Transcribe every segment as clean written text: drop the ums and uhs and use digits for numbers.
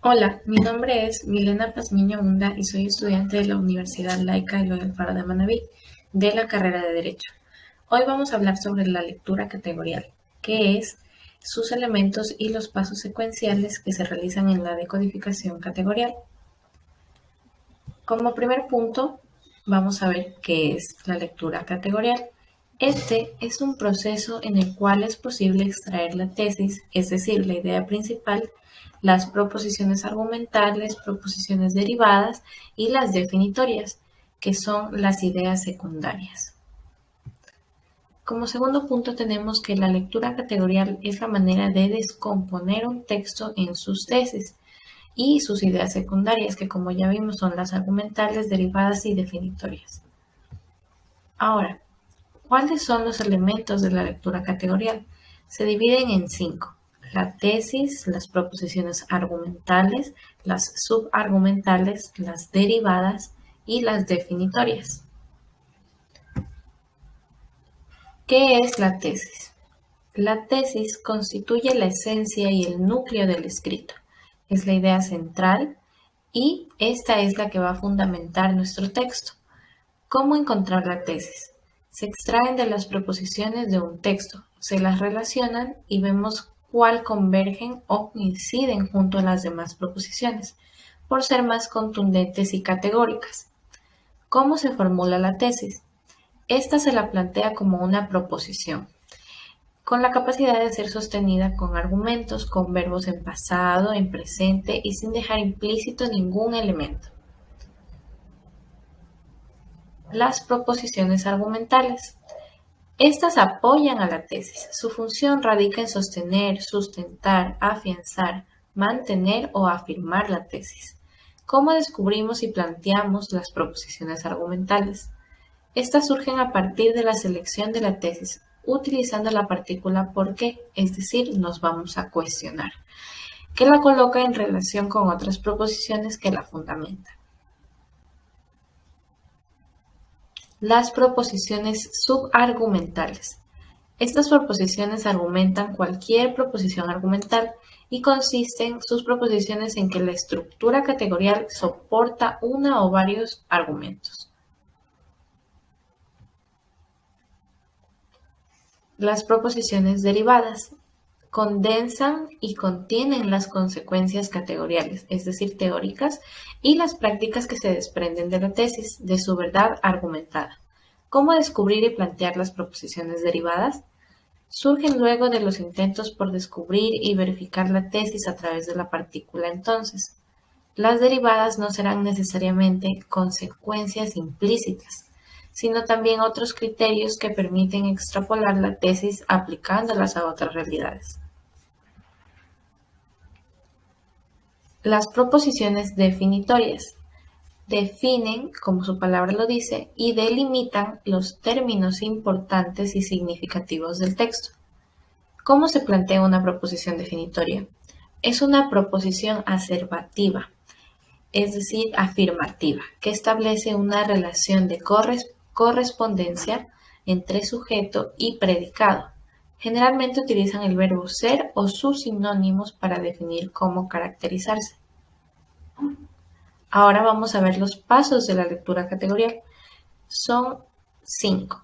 Hola, mi nombre es Milena Pazmiño Hunda y soy estudiante de la Universidad Laica Eloy Alfaro de Manabí, de la carrera de Derecho. Hoy vamos a hablar sobre la lectura categorial, que es sus elementos y los pasos secuenciales que se realizan en la decodificación categorial. Como primer punto, vamos a ver qué es la lectura categorial. Este es un proceso en el cual es posible extraer la tesis, es decir, la idea principal, las proposiciones argumentales, proposiciones derivadas y las definitorias, que son las ideas secundarias. Como segundo punto tenemos que la lectura categorial es la manera de descomponer un texto en sus tesis y sus ideas secundarias, que como ya vimos son las argumentales, derivadas y definitorias. Ahora, ¿cuáles son los elementos de la lectura categorial? Se dividen en 5. La tesis, las proposiciones argumentales, las subargumentales, las derivadas y las definitorias. ¿Qué es la tesis? La tesis constituye la esencia y el núcleo del escrito. Es la idea central y esta es la que va a fundamentar nuestro texto. ¿Cómo encontrar la tesis? Se extraen de las proposiciones de un texto, se las relacionan y vemos cuál convergen o coinciden junto a las demás proposiciones, por ser más contundentes y categóricas. ¿Cómo se formula la tesis? Esta se la plantea como una proposición, con la capacidad de ser sostenida con argumentos, con verbos en pasado, en presente y sin dejar implícito ningún elemento. Las proposiciones argumentales. Estas apoyan a la tesis. Su función radica en sostener, sustentar, afianzar, mantener o afirmar la tesis. ¿Cómo descubrimos y planteamos las proposiciones argumentales? Estas surgen a partir de la selección de la tesis, utilizando la partícula por qué, es decir, nos vamos a cuestionar, que la coloca en relación con otras proposiciones que la fundamentan. Las proposiciones subargumentales. Estas proposiciones argumentan cualquier proposición argumental y consisten sus proposiciones en que la estructura categorial soporta una o varios argumentos. Las proposiciones derivadas condensan y contienen las consecuencias categoriales, es decir, teóricas, y las prácticas que se desprenden de la tesis, de su verdad argumentada. ¿Cómo descubrir y plantear las proposiciones derivadas? Surgen luego de los intentos por descubrir y verificar la tesis a través de la partícula entonces. Las derivadas no serán necesariamente consecuencias implícitas, sino también otros criterios que permiten extrapolar la tesis aplicándolas a otras realidades. Las proposiciones definitorias definen, como su palabra lo dice, y delimitan los términos importantes y significativos del texto. ¿Cómo se plantea una proposición definitoria? Es una proposición aservativa, es decir, afirmativa, que establece una relación de correspondencia entre sujeto y predicado. Generalmente utilizan el verbo ser o sus sinónimos para definir cómo caracterizarse. Ahora vamos a ver los pasos de la lectura categorial. Son 5.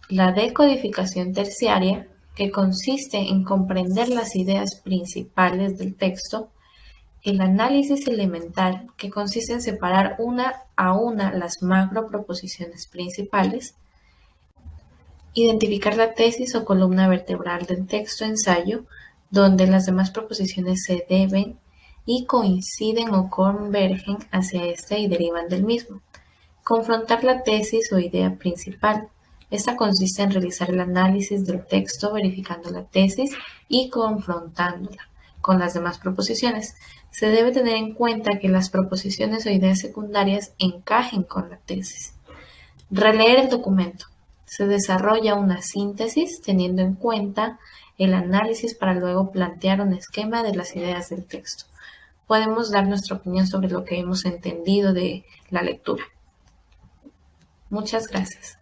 La decodificación terciaria, que consiste en comprender las ideas principales del texto. El análisis elemental, que consiste en separar una a una las macroproposiciones principales. Identificar la tesis o columna vertebral del texto-ensayo, donde las demás proposiciones se deben y coinciden o convergen hacia esta y derivan del mismo. Confrontar la tesis o idea principal. Esta consiste en realizar el análisis del texto verificando la tesis y confrontándola con las demás proposiciones. Se debe tener en cuenta que las proposiciones o ideas secundarias encajen con la tesis. Releer el documento. Se desarrolla una síntesis teniendo en cuenta el análisis para luego plantear un esquema de las ideas del texto. Podemos dar nuestra opinión sobre lo que hemos entendido de la lectura. Muchas gracias.